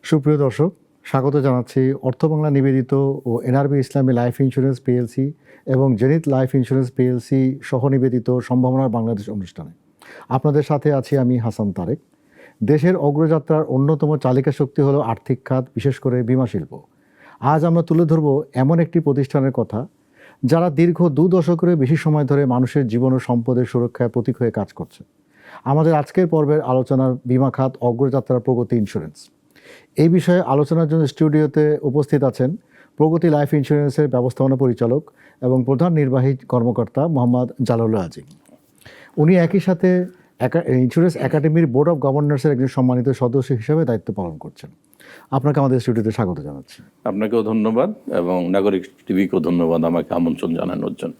সুপ্রিয় দর্শক, স্বাগত জানাচ্ছি অর্থ বাংলা নিবেদিত ও এনআরবি ইসলামী লাইফ ইন্স্যুরেন্স পিএলসি এবং জেনিথ লাইফ ইন্স্যুরেন্স পিএলসি সহ নিবেদিত সম্ভাবনার বাংলাদেশ অনুষ্ঠানে। আপনাদের সাথে আছি আমি হাসান তারেক। দেশের অগ্রযাত্রার অন্যতম চালিকা শক্তি হলো আর্থিক খাত, বিশেষ করে বীমা শিল্প। আজ আমরা তুলে ধরব এমন একটি প্রতিষ্ঠানের কথা যারা দীর্ঘ 2 দশকেরও বেশি সময় ধরে মানুষের জীবন ও সম্পদের সুরক্ষায় প্রতীক হয়ে কাজ করছে। আমাদের আজকের পর্বের আলোচনার বীমা খাত অগ্রযাত্রার প্রগতি ইন্স্যুরেন্স। এই বিষয়ে আলোচনার জন্য স্টুডিওতে উপস্থিত আছেন প্রগতি লাইফ ইন্স্যুরেন্সের ব্যবস্থাপনা পরিচালক এবং প্রধান নির্বাহী কর্মকর্তা মোহাম্মদ জালাল আজিম। উনি একই সাথে ইন্স্যুরেন্স একাডেমির বোর্ড অফ গভর্নর্সের একজন সম্মানিত সদস্য হিসেবে দায়িত্ব পালন করছেন। আপনাকে আমাদের স্টুডিওতে স্বাগত জানাচ্ছি। আপনাকেও ধন্যবাদ এবং নাগরিক টিভিকেও ধন্যবাদ আমাকে আমন্ত্রণ জানানোর জন্য।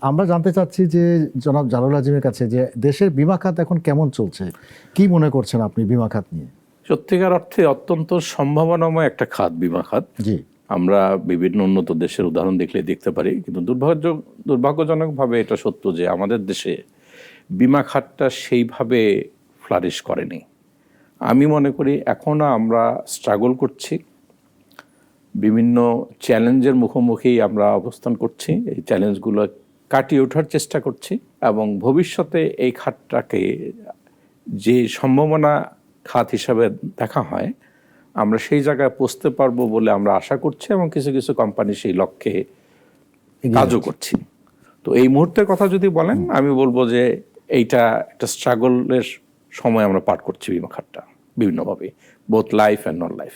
আমরা জানতে চাচ্ছি যে জনাব জালাল আজিমের কাছে যে দেশের বীমা খাত এখন কেমন চলছে, কি মনে করছেন আপনি বীমা খাত নিয়ে? সত্যিকার অর্থে অত্যন্ত সম্ভাবনাময় একটা খাত বীমা খাত। জি, আমরা বিভিন্ন উন্নত দেশের উদাহরণ দেখলে দেখতে পারি, কিন্তু দুর্ভাগ্যজনকভাবে এটা সত্য যে আমাদের দেশে বীমা খাতটা সেইভাবে ফ্লারিশ করেনি। আমি মনে করি এখনও আমরা স্ট্রাগল করছি, বিভিন্ন চ্যালেঞ্জের মুখোমুখি আমরা অবস্থান করছি, এই চ্যালেঞ্জগুলো কাটিয়ে ওঠার চেষ্টা করছি এবং ভবিষ্যতে এই খাতটাকে যে সম্ভাবনা খাত হিসাবে দেখা হয় আমরা সেই জায়গায় পৌঁছতে পারবো বলে আমরা আশা করছি এবং কিছু কিছু কোম্পানি সেই লক্ষ্যে কাজও করছি। তো এই মুহূর্তের কথা যদি বলেন, আমি বলবো যে এইটা একটা স্ট্রাগলের সময় আমরা পার করছি বীমা খাতটা বিভিন্নভাবে, both life and non life.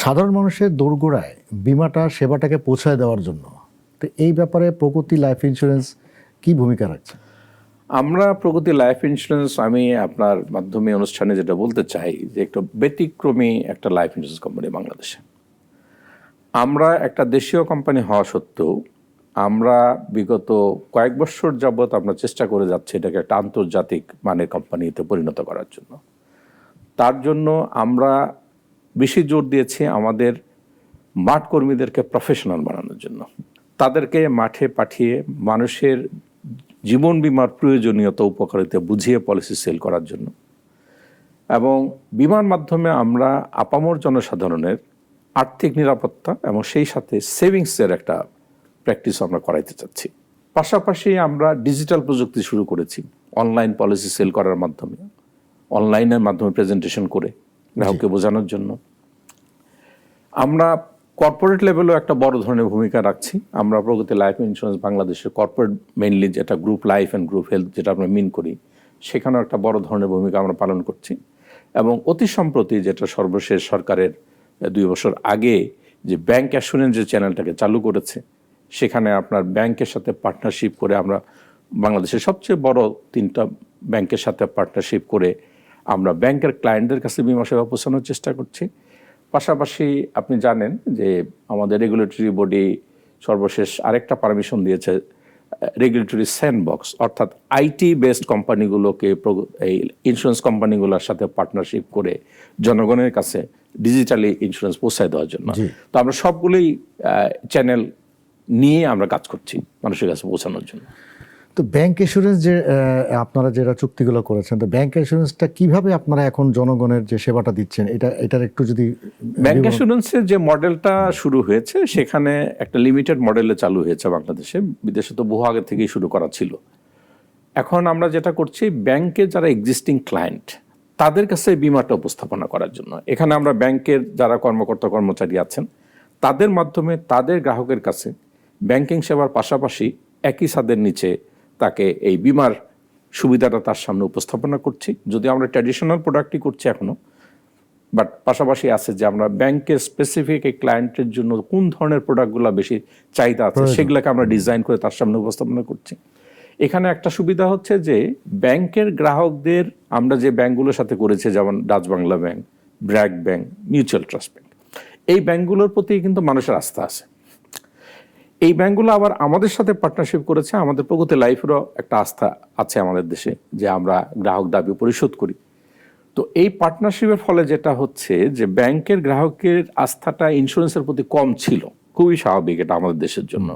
সাধারণ মানুষের দোরগোড়ায় বীমাটা সেবাটাকে পৌঁছায় দেওয়ার জন্য তো এই ব্যাপারে প্রগতি লাইফ ইন্স্যুরেন্স কি ভূমিকা রাখছে? আমরা প্রগতি লাইফ ইন্স্যুরেন্স, আমি আপনার মাধ্যমে অনুষ্ঠানে যেটা বলতে চাই যে একটা ব্যতিক্রমী একটা লাইফ ইন্স্যুরেন্স কোম্পানি বাংলাদেশে। আমরা একটা দেশীয় কোম্পানি হওয়া সত্ত্বেও আমরা বিগত কয়েক বছর যাবৎ আমরা চেষ্টা করে যাচ্ছি এটাকে একটা আন্তর্জাতিক মানের কোম্পানিতে পরিণত করার জন্য। তার জন্য আমরা বেশি জোর দিয়েছি আমাদের মাঠ কর্মীদেরকে প্রফেশনাল বানানোর জন্য, তাদেরকে মাঠে পাঠিয়ে মানুষের জীবন বীমার প্রয়োজনীয়তা উপকারিতা বুঝিয়ে পলিসি সেল করার জন্য, এবং বিমার মাধ্যমে আমরা আপামর জনসাধারণের আর্থিক নিরাপত্তা এবং সেই সাথে সেভিংসের একটা প্র্যাকটিস আমরা করাইতে চাচ্ছি। পাশাপাশি আমরা ডিজিটাল প্রযুক্তি শুরু করেছি, অনলাইন পলিসি সেল করার মাধ্যমে, অনলাইনের মাধ্যমে প্রেজেন্টেশন করে গ্রাহককে বোঝানোর জন্য। আমরা কর্পোরেট লেভেলেও একটা বড় ধরনের ভূমিকা রাখছি। আমরা প্রগতি লাইফ ইন্স্যুরেন্স বাংলাদেশের কর্পোরেট মেইনলি যেটা group life and group health যেটা আমরা মিন করি, সেখানেও একটা বড় ধরনের ভূমিকা আমরা পালন করছি। এবং অতি সম্প্রতি যেটা সর্বশেষ সরকারের 2 বছর আগে যে ব্যাংক অ্যাসুরেন্স যে চ্যানেলটাকে চালু করেছে, সেখানে আপনার ব্যাংকের সাথে পার্টনারশিপ করে আমরা বাংলাদেশের সবচেয়ে বড় 3টা ব্যাংকের সাথে পার্টনারশিপ করে আমরা ব্যাংকের ক্লায়েন্টদের কাছে বীমা সেবা পৌঁছানোর চেষ্টা করছি। পাশাপাশি আপনি জানেন যে আমাদের রেগুলেটরি বডি সর্বশেষ আরেকটা পারমিশন দিয়েছে, রেগুলেটরি স্যান্ডবক্স, অর্থাৎ আইটি বেসড কোম্পানিগুলোকে এই ইন্স্যুরেন্স কোম্পানিগুলোর সাথে পার্টনারশিপ করে জনগণের কাছে ডিজিটালি ইন্স্যুরেন্স পৌঁছায় দেওয়ার জন্য। তো আমরা সবগুলোই চ্যানেল নিয়ে আমরা কাজ করছি মানুষের কাছে পৌঁছানোর জন্য। তো ব্যাংক ইন্স্যুরেন্স যে আপনারা যেটা চুক্তিগুলো করেছেন, তো ব্যাংক ইন্স্যুরেন্সটা কিভাবে আপনারা এখন জনগণের যে সেবাটা দিচ্ছেন এটার একটু যদি। ব্যাংক ইন্স্যুরেন্সের যে মডেলটা শুরু হয়েছে সেখানে একটা লিমিটেড মডেলে চালু হয়েছে বাংলাদেশে, বিদেশে তো বহু আগে থেকেই শুরু করা ছিল। এখন আমরা যেটা করছি, ব্যাংকে যারা এক্সিস্টিং ক্লায়েন্ট তাদের কাছে বিমাটা উপস্থাপনা করার জন্য এখানে আমরা ব্যাংকের যারা কর্মকর্তা কর্মচারী আছেন তাদের মাধ্যমে তাদের গ্রাহকের কাছে ব্যাংকিং সেবার পাশাপাশি একই ছাদের নিচে তাকে এই বিমার সুবিধাটা তার সামনে উপস্থাপনা করছি। যদি আমরা ট্র্যাডিশনাল প্রোডাক্টই করছি এখনও, বাট পাশাপাশি আছে যে আমরা ব্যাংকের স্পেসিফিক এই ক্লায়েন্টের জন্য কোন ধরনের প্রোডাক্টগুলো বেশি চাহিদা আছে সেগুলোকে আমরা ডিজাইন করে তার সামনে উপস্থাপনা করছি। এখানে একটা সুবিধা হচ্ছে যে ব্যাংকের গ্রাহকদের আমরা যে ব্যাংকগুলোর সাথে করেছি, যেমন Dutch Bangla bank, BRAC bank, mutual trust bank, এই ব্যাংকগুলোর প্রতি কিন্তু মানুষের আস্থা আছে। এই ব্যাংকগুলো আবার আমাদের সাথে পার্টনারশিপ করেছে, আমাদের প্রগতি লাইফেরও একটা আস্থা আছে আমাদের দেশে যে আমরা গ্রাহক দাবি পরিশোধ করি। তো এই পার্টনারশিপের ফলে যেটা হচ্ছে যে ব্যাংকের গ্রাহকের আস্থাটা ইন্স্যুরেন্সের প্রতি কম ছিল, খুবই স্বাভাবিক, এটা আমাদের দেশের জন্য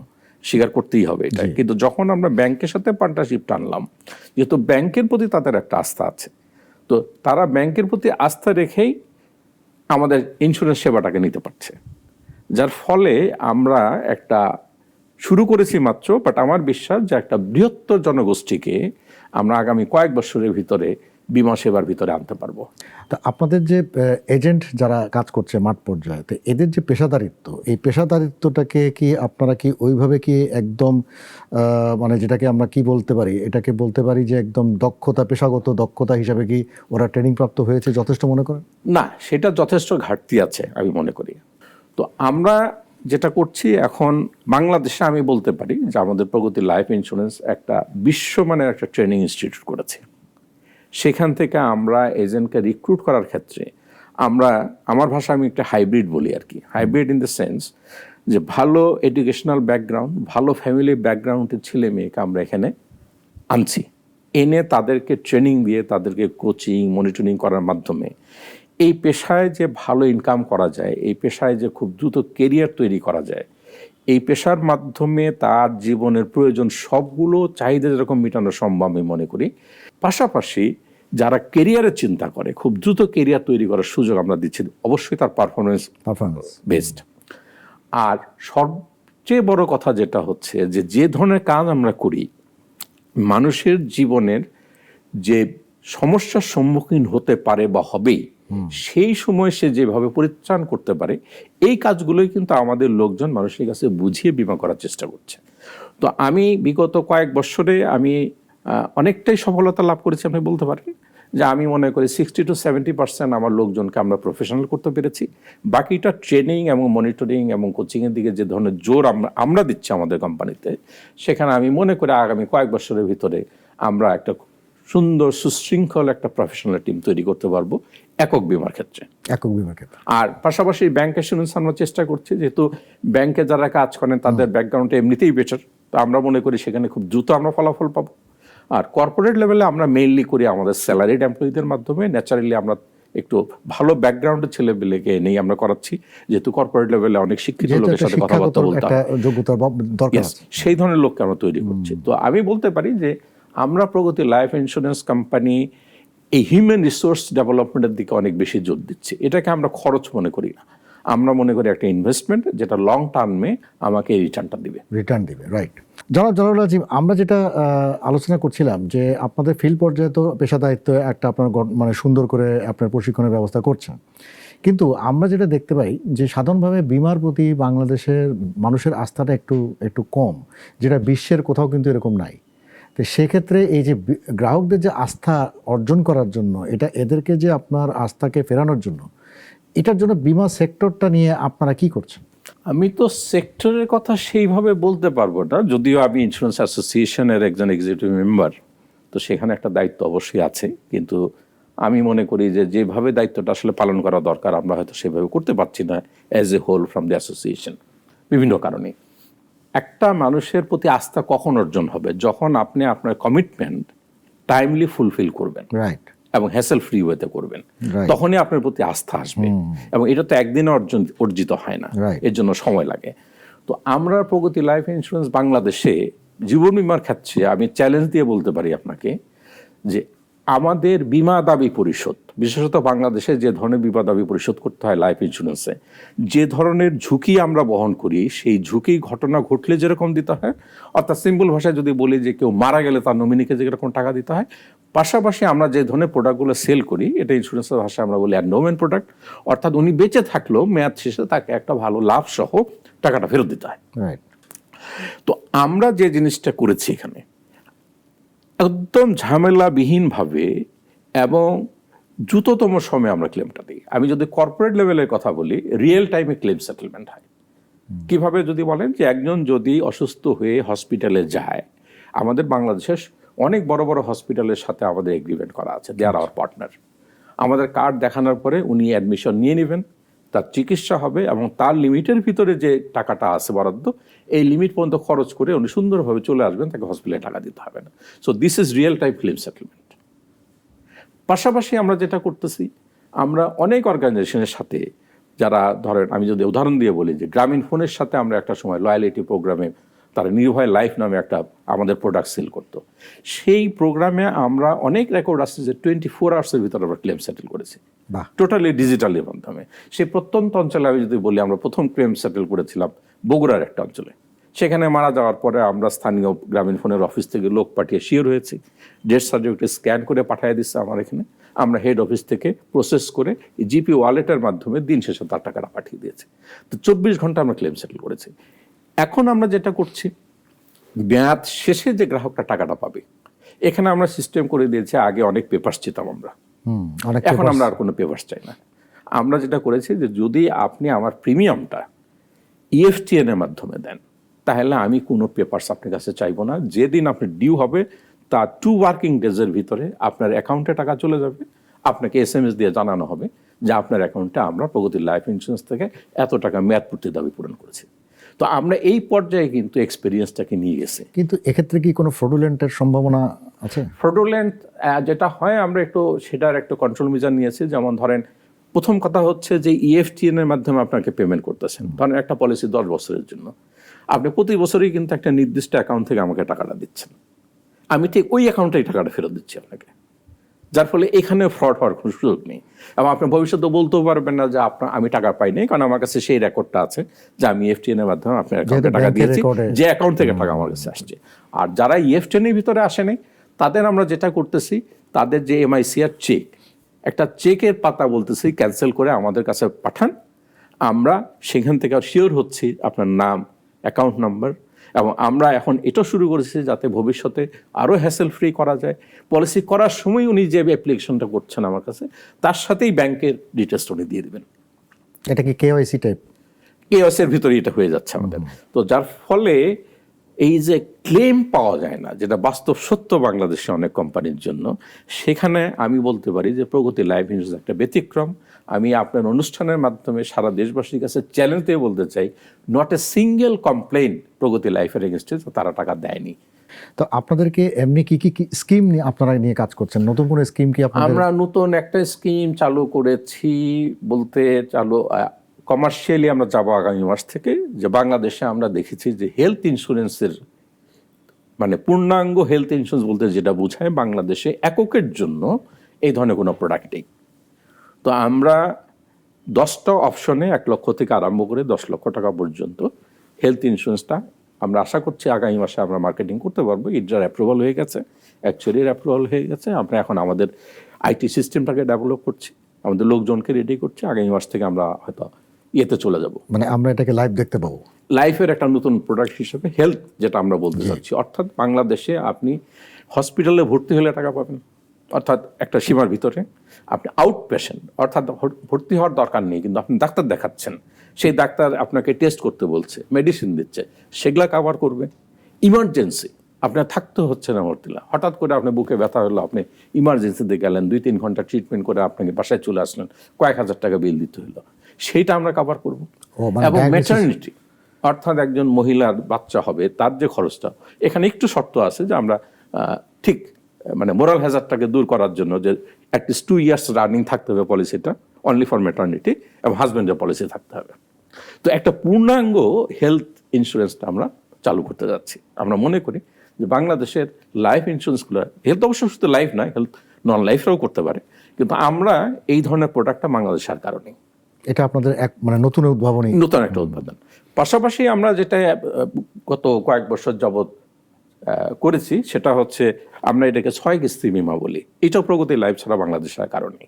স্বীকার করতেই হবে এটা। কিন্তু যখন আমরা ব্যাংকের সাথে পার্টনারশিপ টানলাম, যেহেতু ব্যাংকের প্রতি তাদের একটা আস্থা আছে, তো তারা ব্যাংকের প্রতি আস্থা রেখেই আমাদের ইন্স্যুরেন্স সেবাটাকে নিতে পারছে, যার ফলে আমরা একটা শুরু করেছি মাত্র, বাট আমার বিশ্বাস যে একটা বৃহত্তর জনগোষ্ঠীকে আমরা আগামী কয়েক বছরের ভিতরে বিমা সেবার ভিতরে আনতে পারবো। তা আপনাদের যে এজেন্ট যারা কাজ করছে মাঠ পর্যায়ে, তো এদের যে পেশাদারিত্ব, এই পেশাদারিত্বটাকে কি আপনারা কি ওইভাবে কি একদম মানে যেটাকে আমরা কি বলতে পারি, এটাকে বলতে পারি যে একদম দক্ষতা, পেশাগত দক্ষতা হিসাবে কি ওরা ট্রেনিং প্রাপ্ত হয়েছে যথেষ্ট মনে করেন? না, সেটা যথেষ্ট ঘাটতি আছে আমি মনে করি। তো আমরা যেটা করছি এখন বাংলাদেশে, আমি বলতে পারি যে আমাদের প্রগতি লাইফ ইন্স্যুরেন্স একটা বিশ্বমানের একটা ট্রেনিং ইনস্টিটিউট করেছে। সেখান থেকে আমরা এজেন্টকে রিক্রুট করার ক্ষেত্রে আমরা, আমার ভাষা আমি একটা হাইব্রিড বলি আর কি, হাইব্রিড ইন দ্য সেন্স যে ভালো এডুকেশনাল ব্যাকগ্রাউন্ড, ভালো ফ্যামিলি ব্যাকগ্রাউন্ডের ছেলে মেয়েকে আমরা এখানে আনছি, এনে তাদেরকে ট্রেনিং দিয়ে, তাদেরকে কোচিং মনিটরিং করার মাধ্যমে এই পেশায় যে ভালো ইনকাম করা যায়, এই পেশায় যে খুব দ্রুত কেরিয়ার তৈরি করা যায়, এই পেশার মাধ্যমে তার জীবনের প্রয়োজন সবগুলো চাহিদা যেরকম মেটানো সম্ভব আমি মনে করি। পাশাপাশি যারা কেরিয়ারের চিন্তা করে, খুব দ্রুত কেরিয়ার তৈরি করার সুযোগ আমরা দিচ্ছি, অবশ্যই তার পারফরমেন্স বেস্ট। আর সবচেয়ে বড় কথা যেটা হচ্ছে যে ধরনের কাজ আমরা করি, মানুষের জীবনের যে সমস্যার সম্মুখীন হতে পারে বা হবেই, সেই সময় সে যেভাবে পরিত্রাণ করতে পারে, এই কাজগুলোই কিন্তু আমাদের লোকজন মানুষের কাছে বুঝিয়ে বিমা করার চেষ্টা করছে। তো আমি বিগত কয়েক বছরে আমি অনেকটাই সফলতা লাভ করেছি আপনি বলতে পারেন, যে আমি মনে করি 60 to 70% আমার লোকজনকে আমরা প্রফেশনাল করতে পেরেছি। বাকিটা ট্রেনিং এবং মনিটরিং এবং কোচিংয়ের দিকে যে ধরনের জোর আমরা দিচ্ছি আমাদের কোম্পানিতে, সেখানে আমি মনে করি আগামী কয়েক বছরের ভিতরে আমরা একটা সুন্দর সুশৃঙ্খল একটা প্রফেশনাল টিম তৈরি করতে পারবো একক বিমার ক্ষেত্রে। আর পাশাপাশি ব্যাংক অ্যাসুরেন্স আমরা চেষ্টা করছি, যেহেতু ব্যাংকে যারা কাজ করেন তাদের ব্যাকগ্রাউন্ড এমনিতেই বেটার, তো আমরা মনে করি সেখানে খুব দ্রুত আমরা ফলাফল পাবো। আর কর্পোরেট লেভেলে আমরা মেইনলি করি আমাদের স্যালারিড এমপ্লয়ীদের মাধ্যমে, ন্যাচারালি আমরা একটু ভালো ব্যাকগ্রাউন্ডের ছেলেপেলেকে নেই আমরা করাচ্ছি, যেহেতু কর্পোরেট লেভেলে অনেক শিক্ষিত লোকের সাথে কথাবার্তা বলতে হয়, সেই ধরনের লোককে আমরা তৈরি করছি। তো আমি বলতে পারি যে আমরা প্রগতি লাইফ ইন্স্যুরেন্স কোম্পানি এই হিউম্যান রিসোর্স ডেভেলপমেন্টের দিকে অনেক বেশি জোর দিচ্ছে। এটাকে আমরা খরচ মনে করি না, আমরা মনে করি একটা ইনভেস্টমেন্ট, যেটা লং টার্মে আমাকে রিটার্ন দিবে। রাইট। জনাব আজিম, আমরা যেটা আলোচনা করছিলাম যে আপনাদের ফিল্ড পর্যায়ে তো পেশাদারিত্ব একটা আপনার মানে সুন্দর করে আপনার প্রশিক্ষণের ব্যবস্থা করছেন, কিন্তু আমরা যেটা দেখতে পাই যে সাধারণভাবে বিমার প্রতি বাংলাদেশের মানুষের আস্থাটা একটু কম, যেটা বিশ্বের কোথাও কিন্তু এরকম নাই। তো সেক্ষেত্রে এই যে গ্রাহকদের যে আস্থা অর্জন করার জন্য, এদেরকে যে আপনার আস্থাকে ফেরানোর জন্য, এটার জন্য বিমা সেক্টরটা নিয়ে আপনারা কি করছেন? আমি তো সেক্টরের কথা সেইভাবে বলতে পারবো না, যদিও আমি ইন্স্যুরেন্স অ্যাসোসিয়েশনের একজন এক্সিকিউটিভ মেম্বার, তো সেখানে একটা দায়িত্ব অবশ্যই আছে। কিন্তু আমি মনে করি যে যেভাবে দায়িত্বটা আসলে পালন করা দরকার, আমরা হয়তো সেভাবে করতে পারছি না as a whole from the association, বিভিন্ন কারণে। একটা মানুষের প্রতি আস্থা কখন অর্জন হবে? যখন আপনি আপনার কমিটমেন্ট টাইমলি ফুলফিল করবেন, রাইট, এবং হ্যাসেল ফ্রি ওয়েতে করবেন, তখনই আপনার প্রতি আস্থা আসবে। এবং এটা তো একদিনে অর্জিত হয় না, এর জন্য সময় লাগে। তো আমরা প্রগতি লাইফ ইন্স্যুরেন্স বাংলাদেশে জীবন বিমার ক্ষেত্রে আমি চ্যালেঞ্জ দিয়ে বলতে পারি আপনাকে যে আমাদের বিমা দাবি পরিশোধ, বিশেষত বাংলাদেশে যে ধরনের বিমা দাবি পরিশোধ করতে হয় লাইফ ইন্স্যুরেন্সে, যে ধরনের ঝুঁকি আমরা বহন করি, সেই ঝুঁকি ঘটনা ঘটলে যেরকম দিতে হয়, অর্থাৎ সিম্পল ভাষায় যদি বলি যে কেউ মারা গেলে তার নমিনিকে যেরকম টাকা দিতে হয়, পাশাপাশি আমরা যে ধরনের প্রোডাক্টগুলো সেল করি, এটা ইন্স্যুরেন্সের ভাষায় আমরা বলি এন্ডোমেন্ট প্রোডাক্ট, অর্থাৎ উনি বেঁচে থাকলেও মেয়াদ শেষে তাকে একটা ভালো লাভ সহ টাকাটা ফেরত দিতে হয়। তো আমরা যে জিনিসটা করেছি এখানে একদম ঝামেলাবিহীনভাবে এবং দ্রুততম সময়ে আমরা ক্লেমটা দিই। আমি যদি কর্পোরেট লেভেলের কথা বলি, রিয়েল টাইমে ক্লেম সেটেলমেন্ট হয়। কিভাবে যদি বলেন যে একজন যদি অসুস্থ হয়ে হসপিটালে যায়, আমাদের বাংলাদেশের অনেক বড় বড় হসপিটালের সাথে আমাদের এগ্রিমেন্ট করা আছে, দে আর আওয়ার পার্টনার। আমাদের কার্ড দেখানোর পরে উনি অ্যাডমিশন নিয়ে নেবেন, তার চিকিৎসা হবে এবং তার লিমিটের ভিতরে যে টাকাটা আছে বরাদ্দ, এই লিমিট পর্যন্ত খরচ করে উনি সুন্দরভাবে চলে আসবেন, তাকে হসপিটালে টাকা দিতে হবে না। So this is real time claim settlement. পাশাপাশি আমরা যেটা করতেছি, আমরা অনেক অর্গানাইজেশনের সাথে, যারা ধরেন আমি যদি উদাহরণ দিয়ে বলি যে গ্রামীণ ফোনের সাথে আমরা একটা সময় লয়ালিটি প্রোগ্রামে তারা নির্ভয় লাইফ নামে একটা আমাদের প্রোডাক্ট সেল করতো। সেই প্রোগ্রামে আমরা অনেক রেকর্ড আসছে যে 24 আওয়ার্সের ভিতরে আমরা ক্লেম সেটেল করেছি, টোটালি ডিজিটালের মাধ্যমে। সেই প্রত্যন্ত অঞ্চলে আমি যদি বলি, আমরা প্রথম ক্লেম সেটেল করেছিলাম বগুড়ার একটা অঞ্চলে। সেখানে মারা যাওয়ার পরে আমরা স্থানীয় গ্রামীণ ফোনের অফিস থেকে লোক পাঠিয়ে শিওর হয়েছি, ডেথ সার্টিফিকেট স্ক্যান করে পাঠিয়ে দিচ্ছে আমার এখানে। আমরা হেড অফিস থেকে প্রসেস করে জিপি ওয়ালেটের মাধ্যমে দিন শেষে তার টাকাটা পাঠিয়ে দিয়েছি। তো 24 ঘন্টা আমরা ক্লেম সেটেল করেছি। এখন আমরা যেটা করছি, মেয়াদ শেষে যে গ্রাহকটা টাকাটা পাবে, এখানে আমরা সিস্টেম করে দিয়েছি। আগে অনেক পেপারস চিতাম আমরা, এখন আমরা আর কোনো পেপারস চাই না। আমরা যেটা করেছি যে যদি আপনি আমার প্রিমিয়ামটা EFTN এর মাধ্যমে দেন, তাহলে আমি কোনো পেপারস আপনার কাছে চাইবো না। যেদিন আপনি ডিউ হবে তার 2 ওয়ার্কিং ডেজের ভিতরে আপনার অ্যাকাউন্টে টাকা চলে যাবে। আপনাকে SMS দিয়ে জানানো হবে যে আপনার অ্যাকাউন্টে আমরা প্রগতি লাইফ ইন্স্যুরেন্স থেকে এত টাকা মেয়াদপূর্তি দাবি পূরণ করেছি। তো আমরা এই পর্যায়ে কিন্তু এক্সপিরিয়েন্সটাকে নিয়ে গেছি। কিন্তু এক্ষেত্রে কি কোনো ফ্রডুলেন্টের সম্ভাবনা আছে? ফ্রডুলেন্ট যেটা হয়, আমরা একটু সেটার একটা কন্ট্রোল মেজার নিয়েছি। যেমন ধরেন, প্রথম কথা হচ্ছে যে EFTN এর মাধ্যমে আপনাকে পেমেন্ট করতেছেন। ধরেন একটা পলিসি 10 বছরের জন্য, আপনি প্রতি বছরই কিন্তু একটা নির্দিষ্ট অ্যাকাউন্ট থেকে আমাকে টাকাটা দিচ্ছেন, আমি ঠিক ওই অ্যাকাউন্টেই টাকাটা ফেরত দিচ্ছি আপনাকে। যার ফলে এখানে ফ্রড হওয়ার কোনো সুযোগ নেই। এবং আপনি ভবিষ্যতে বলতেও পারবেন না যে আমি টাকা পাইনি, কারণ আমার কাছে সেই রেকর্ডটা আছে যে আমি EFTN এর মাধ্যমে আপনার অ্যাকাউন্টে টাকা দিয়েছি, যে অ্যাকাউন্ট থেকে টাকা আমার কাছে আসছে। আর যারা EFTN এর ভিতরে আসেনি, তাদের আমরা যেটা করতেছি, তাদের যে MICR চেক, একটা চেকের পাতা বলতেছি ক্যান্সেল করে আমাদের কাছে পাঠান। আমরা সেখান থেকে শিওর হচ্ছি আপনার নাম, অ্যাকাউন্ট নাম্বার। এবং আমরা এখন এটা শুরু করেছি যাতে ভবিষ্যতে আরও হ্যাসেল ফ্রি করা যায়। পলিসি করার সময় উনি যে অ্যাপ্লিকেশনটা করছেন আমার কাছে, তার সাথেই ব্যাংকের ডিটেলসটা উনি দিয়ে দেবেন। এটা কি KYC টাইপ? KYC এর ভিতরে এটা হয়ে যাচ্ছে আমাদের। তো যার ফলে এই যে ক্লেম পাওয়া যায় না, যেটা বাস্তব সত্য বাংলাদেশে অনেক কোম্পানির জন্য, সেখানে আমি বলতে পারি যে প্রগতি লাইফ ইন্স্যুরেন্স একটা ব্যতিক্রম। আমি আপনার অনুষ্ঠানের মাধ্যমে সারা দেশবাসীর কাছে চ্যালেঞ্জ দিয়ে বলতে চাই, নট এ সিঙ্গেল কমপ্লেন প্রগতি লাইফের এগেনস্টে তারা টাকা দেয়নি। তো আপনাদেরকে এমনি কি স্কিম নিয়ে আপনারা নিয়ে কাজ করছেন? নতুন কোনো স্কিম কি আপনাদের? আমরা নতুন একটা স্কিম চালু করেছি, বলতে কমার্শিয়ালি আমরা যাবো আগামী মাস থেকে। যে বাংলাদেশে আমরা দেখেছি যে হেলথ ইন্স্যুরেন্সের মানে পূর্ণাঙ্গ হেলথ ইন্স্যুরেন্স বলতে যেটা বোঝায়, বাংলাদেশে এককের জন্য এই ধরনের কোনো প্রোডাক্ট নেই। তো আমরা 10টা অপশনে 1 লক্ষ থেকে আরম্ভ করে 10 লক্ষ টাকা পর্যন্ত হেলথ ইন্স্যুরেন্সটা আমরা আশা করছি আগামী মাসে আমরা মার্কেটিং করতে পারবো। ইডার অ্যাপ্রুভাল হয়ে গেছে, অ্যাকচুয়ালির অ্যাপ্রুভাল হয়ে গেছে। আমরা এখন আমাদের IT সিস্টেমটাকে ডেভেলপ করছি, আমাদের লোকজনকে রেডি করছি। আগামী মাস থেকে আমরা হয়তো ইয়েতে চলে যাব, মানে আমরা এটাকে লাইভ দেখতে পাবো। লাইফের একটা নতুন প্রোডাক্ট হিসেবে হেলথ, যেটা আমরা বলতে চাচ্ছি। অর্থাৎ বাংলাদেশে আপনি হসপিটালে ভর্তি হলে টাকা পাবেন, অর্থাৎ একটা সীমার ভিতরে। আপনি আউট পেশেন্ট, অর্থাৎ ভর্তি হওয়ার দরকার নেই, কিন্তু আপনি ডাক্তার দেখাচ্ছেন, সেই ডাক্তার আপনাকে টেস্ট করতে বলছে, মেডিসিন দিচ্ছে, সেগুলা কভার করবে। ইমার্জেন্সি আপনার থাকতে হচ্ছে না ভর্তিলা, হঠাৎ করে আপনার বুকে ব্যথা হলো, আপনি ইমার্জেন্সিতে গেলেন, 2-3 ঘন্টা ট্রিটমেন্ট করে আপনাকে বাসায় চলে আসলেন, কয়েক হাজার টাকা বিল দিতে হলো, সেইটা আমরা কভার করবো। এবং ম্যাটারনিটি, অর্থাৎ একজন মহিলার বাচ্চা হবে, তার যে খরচটা, এখানে একটু শর্ত আছে যে আমরা ঠিক মানে মোরাল হ্যাজার্ডটাকে দূর করার জন্য যে অ্যাটলিস্ট 2 ইয়ার্স রানিং থাকতে হবে পলিসিটা, অনলি ফর ম্যাটারনিটি, এবং হাজব্যান্ডের পলিসি থাকতে হবে। তো একটা পূর্ণাঙ্গ হেলথ ইন্স্যুরেন্সটা আমরা চালু করতে যাচ্ছি। আমরা মনে করি যে বাংলাদেশের লাইফ ইন্স্যুরেন্সগুলো, হেলথ অবশ্য শুধু লাইফ নয়, হেলথ নন লাইফরাও করতে পারে, কিন্তু আমরা এই ধরনের প্রোডাক্টটা বাংলাদেশে আর কারণে। এটা আপনাদের মানে নতুন উদ্ভাবনী, নতুন একটা উদ্ভাবন। পাশাপাশি আমরা যেটা গত কয়েক বছর যাবৎ করেছি, সেটা হচ্ছে আমরা এটাকে 6 কিস্তি বিমা বলি। এটাও প্রগতি লাইফ ছাড়া বাংলাদেশের কারণে।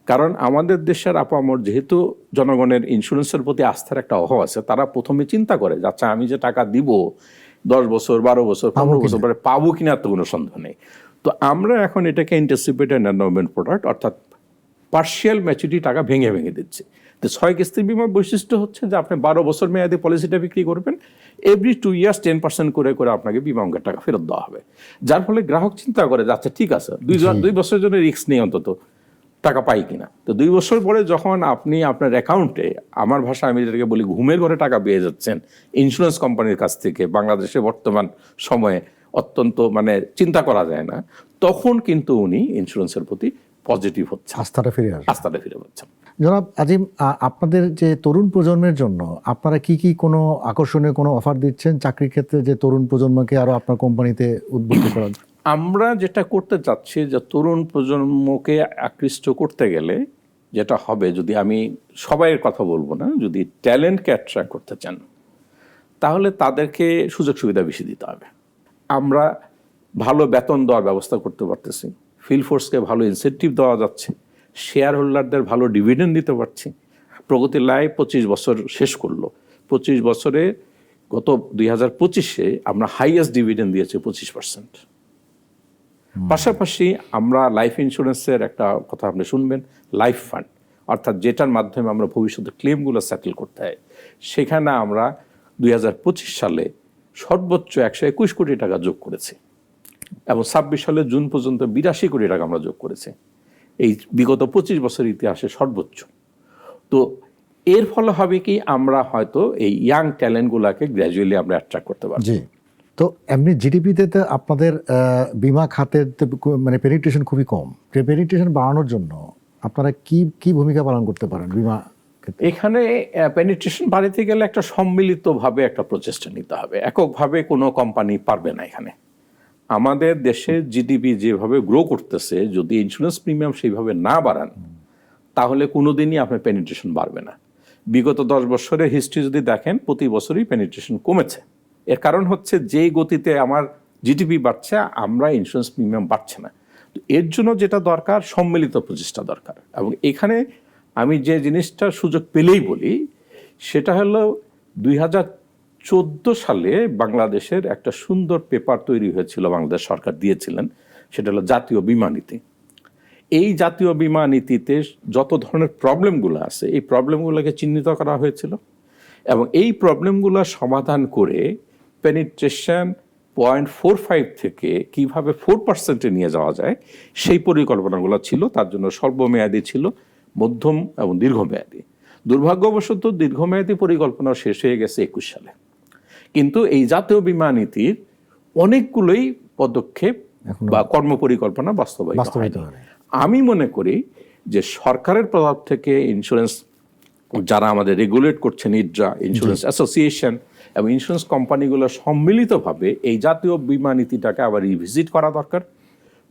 কারণ আমাদের দেশের আপামর যেহেতু জনগণের ইন্স্যুরেন্সের প্রতি আস্থার একটা অভাব আছে, তারা প্রথমে চিন্তা করে যে আচ্ছা আমি যে টাকা দিব 10 বছর, 12 বছর, 15 বছর পরে পাবো কিনা তো কোনো সন্দেহ নেই। তো আমরা এখন এটাকে অ্যান্টিসিপেটেড এন্ডাওমেন্ট প্রোডাক্ট, অর্থাৎ পার্শিয়াল ম্যাচুরিটি টাকা ভেঙে ভেঙে দিচ্ছে। তো 6 কিস্তি বিমার বৈশিষ্ট্য হচ্ছে যে আপনি 12 বছর মেয়াদী পলিসিটা বিক্রি করবেন, এভরি 2 ইয়ার্স 10% করে করে আপনাকে বিমা অঙ্কের টাকা ফেরত দেওয়া হবে। যার ফলে গ্রাহক চিন্তা করে যে আচ্ছা ঠিক আছে, 2 বছরের জন্য রিস্ক নেই, অন্তত টাকা পাই কিনা। তো 2 বছর পরে যখন আপনি আপনার অ্যাকাউন্টে, আমার ভাষা আমি যেটাকে বলি ঘুমের ঘরে টাকা পেয়ে যাচ্ছেন ইন্স্যুরেন্স কোম্পানির কাছ থেকে, বাংলাদেশে বর্তমান সময়ে অত্যন্ত মানে চিন্তা করা যায় না, তখন কিন্তু উনি ইন্স্যুরেন্সের প্রতি পজিটিভ হচ্ছে, আস্থাটা ফিরে আসবে। আস্থাটা ফিরে পাচ্ছে। জনাব আজিম, আপনাদের যে তরুণ প্রজন্মের জন্য আপনারা কি কোনো আকর্ষণীয় কোনো অফার দিচ্ছেন চাকরির ক্ষেত্রে, যে তরুণ প্রজন্মকে আরো আপনার কোম্পানিতে উদ্বুদ্ধ করার? আমরা যেটা করতে চাচ্ছি, যে তরুণ প্রজন্মকে আকৃষ্ট করতে গেলে যেটা হবে, যদি আমি সবাইয়ের কথা বলবো না, যদি ট্যালেন্টকে অ্যাট্রাক্ট করতে চান তাহলে তাদেরকে সুযোগ সুবিধা বেশি দিতে হবে। আমরা ভালো বেতন দেওয়ার ব্যবস্থা করতে পারতেছি, ফিল্ড ফোর্সকে ভালো ইনসেন্টিভ দেওয়া যাচ্ছে, শেয়ার হোল্ডারদের ভালো ডিভিডেন্ড দিতে পারছি। প্রগতি লাইফ 25 বছর শেষ করলো, 25 বছরে গত 2025-এ আমরা হাইয়েস্ট ডিভিডেন্ড দিয়েছি 25%। পাশাপাশি আমরা লাইফ ইন্স্যুরেন্সের একটা কথা আপনি শুনবেন, লাইফ ফান্ড, অর্থাৎ যেটার মাধ্যমে আমরা ভবিষ্যতে ক্লেমগুলো সেটেল করতে হয়, সেখানে আমরা 2025 সালে সর্বোচ্চ 121 কোটি টাকা যোগ করেছি এবং 26 সালের জুন পর্যন্ত 82 কোটি টাকা আমরা যোগ করেছি। এই বিগত 25 বছরের ইতিহাসে সর্বোচ্চ। তো এর ফলে হবে কি, আমরা হয়তো এই ইয়াং ট্যালেন্টগুলোকে গ্র্যাজুয়ালি আমরা অ্যাট্রাক্ট করতে পারবো। জি। তো এমনি জিডিপিতে তো আপনাদের বিমা খাতের মানে পেনিট্রেশন খুবই কম। পেনিট্রেশন বাড়ানোর জন্য আপনারা কি ভূমিকা পালন করতে পারেন বিমা ক্ষেত্রে? এখানে পেনিট্রেশন বাড়াতে গেলে একটা সম্মিলিতভাবে একটা প্রচেষ্টা নিতে হবে। এককভাবে কোনো কোম্পানি পারবে না। এখানে আমাদের দেশে জিডিপি যেভাবে গ্রো করতেছে, যদি ইন্স্যুরেন্স প্রিমিয়াম সেইভাবে না বাড়ান তাহলে কোনোদিনই আপনার পেনিট্রেশন বাড়বে না। বিগত 10 বছরের হিস্ট্রি যদি দেখেন, প্রতি বছরই পেনিট্রেশন কমেছে। এর কারণ হচ্ছে যেই গতিতে আমার জিডিপি বাড়ছে, আমরা ইন্স্যুরেন্স প্রিমিয়াম বাড়ছে না। তো এর জন্য যেটা দরকার, সম্মিলিত প্রচেষ্টা দরকার। এবং এখানে আমি যে জিনিসটার সুযোগ পেলেই বলি, সেটা হলো 2014 সালে বাংলাদেশের একটা সুন্দর পেপার তৈরি হয়েছিল, বাংলাদেশ সরকার দিয়েছিলেন, সেটা হলো জাতীয় বীমা নীতি। এই জাতীয় বীমা নীতিতে যত ধরনের প্রবলেমগুলো আছে, এই প্রবলেমগুলোকে চিহ্নিত করা হয়েছিল এবং এই প্রবলেমগুলো সমাধান করে পেনিট্রেশন 0.45 থেকে কিভাবে 4%-এ নিয়ে যাওয়া যায় সেই পরিকল্পনাগুলো ছিল। তার জন্য স্বল্পমেয়াদী ছিল, মধ্যম এবং দীর্ঘমেয়াদী। দুর্ভাগ্যবশত দীর্ঘমেয়াদী পরিকল্পনা শেষ হয়ে গেছে 21 সালে। কিন্তু এই জাতীয় বীমা নীতির অনেকগুলোই পদক্ষেপ বা কর্মপরিকল্পনা বাস্তবায়িত হয়নি। আমি মনে করি যে সরকারের প্রভাব থেকে ইন্স্যুরেন্স যারা আমাদের রেগুলেট করছেন, ইডরা, ইন্স্যুরেন্স অ্যাসোসিয়েশন এবং ইন্স্যুরেন্স কোম্পানিগুলো সম্মিলিতভাবে এই জাতীয় বীমা নীতিটাকে আবার রিভিজিট করা দরকার।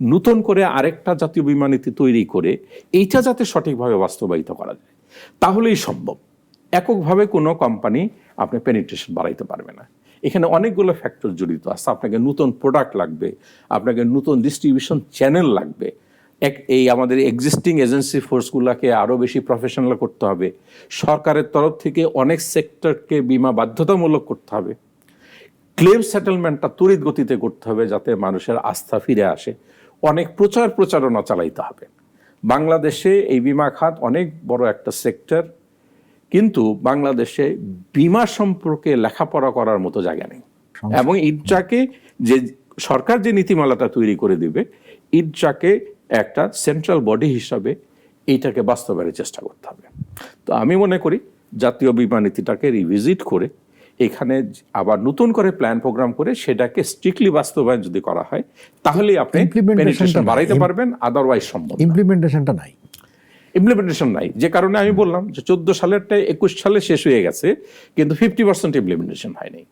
নতুন করে আরেকটা জাতীয় বীমা নীতি তৈরি করে এইটা যাতে সঠিকভাবে বাস্তবায়িত করা যায়, তাহলেই সম্ভব। এককভাবে কোনো কোম্পানি আপনি পেনিট্রেশন বাড়াইতে পারবে না। এখানে অনেকগুলো ফ্যাক্টর জড়িত আছে। আপনাকে নতুন প্রোডাক্ট লাগবে, আপনাকে নতুন ডিস্ট্রিবিউশন চ্যানেল লাগবে, এই আমাদের এক্সিস্টিং এজেন্সি ফোর্সগুলোকে আরও বেশি প্রফেশনাল করতে হবে, সরকারের তরফ থেকে অনেক সেক্টরকে বিমা বাধ্যতামূলক করতে হবে, ক্লেম সেটেলমেন্টটা তড়িৎ গতিতে করতে হবে যাতে মানুষের আস্থা ফিরে আসে, অনেক প্রচারণা চালাইতে হবে। বাংলাদেশে এই বিমা খাত অনেক বড় একটা সেক্টর, কিন্তু বাংলাদেশে বিমা সম্পর্কে লেখাপড়া করার মতো জায়গা নেই। এবং ইডজাকে যে সরকার যে নীতিমালাটা তৈরি করে দিবে, ইডজাকে একটা সেন্ট্রাল বডি হিসাবে এইটাকে বাস্তবায়নের চেষ্টা করতে হবে। তো আমি মনে করি জাতীয় বীমা নীতিটাকে রিভিজিট করে এখানে আবার নতুন করে প্ল্যান প্রোগ্রাম করে সেটাকে স্ট্রিক্টলি বাস্তবায়ন যদি করা হয়, তাহলেই আপনি পেনিট্রেশন বাড়াইতে পারবেন, আদারওয়াইজ সম্ভব। ইমপ্লিমেন্টেশনটা নাই, ইমপ্লিমেন্টেশন নাই। যে কারণে আমি বললাম যে 14 সালেরটা 21 সালে শেষ হয়ে গেছে, কিন্তু 50% ইমপ্লিমেন্টেশন হয়নি।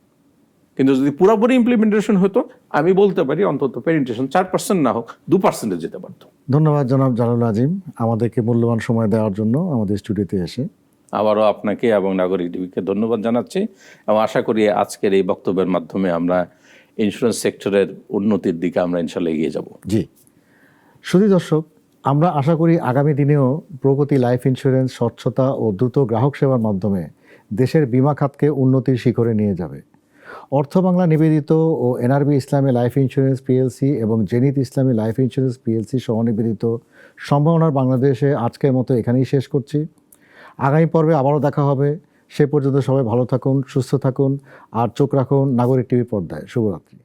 কিন্তু যদি পুরোপুরি ইমপ্লিমেন্টেশন হতো, আমি বলতে পারি অন্তত পেনিট্রেশন 4% না হোক 2%-এ যেতে পারতো। ধন্যবাদ জনাব জালাল আজিম, আমাদেরকে মূল্যবান সময় দেওয়ার জন্য আমাদের স্টুডিওতে এসে। আবারও আপনাকে এবং নাগরিক টিভিকে ধন্যবাদ জানাচ্ছি এবং আশা করি আজকের এই বক্তব্যের মাধ্যমে আমরা ইন্স্যুরেন্স সেক্টরের উন্নতির দিকে আমরা ইনশাল্লাহ এগিয়ে যাব। জি, শুধু দর্শক, আমরা আশা করি আগামী দিনেও প্রগতি লাইফ ইন্স্যুরেন্স স্বচ্ছতা ও দ্রুত গ্রাহক সেবার মাধ্যমে দেশের বিমা খাতকে উন্নতির শিখরে নিয়ে যাবে। অর্থ বাংলা নিবেদিত ও এনআরবি ইসলামী লাইফ ইন্স্যুরেন্স পিএলসি এবং জেনিত ইসলামী লাইফ ইন্স্যুরেন্স পিএলসি সহ নিবেদিত সম্ভাবনার বাংলাদেশে আজকের মতো এখানেই শেষ করছি। আগামী পর্বে আবারও দেখা হবে। সে পর্যন্ত সবাই ভালো থাকুন, সুস্থ থাকুন আর চোখ রাখুন নাগরিক টিভি পর্দায়। শুভরাত্রি।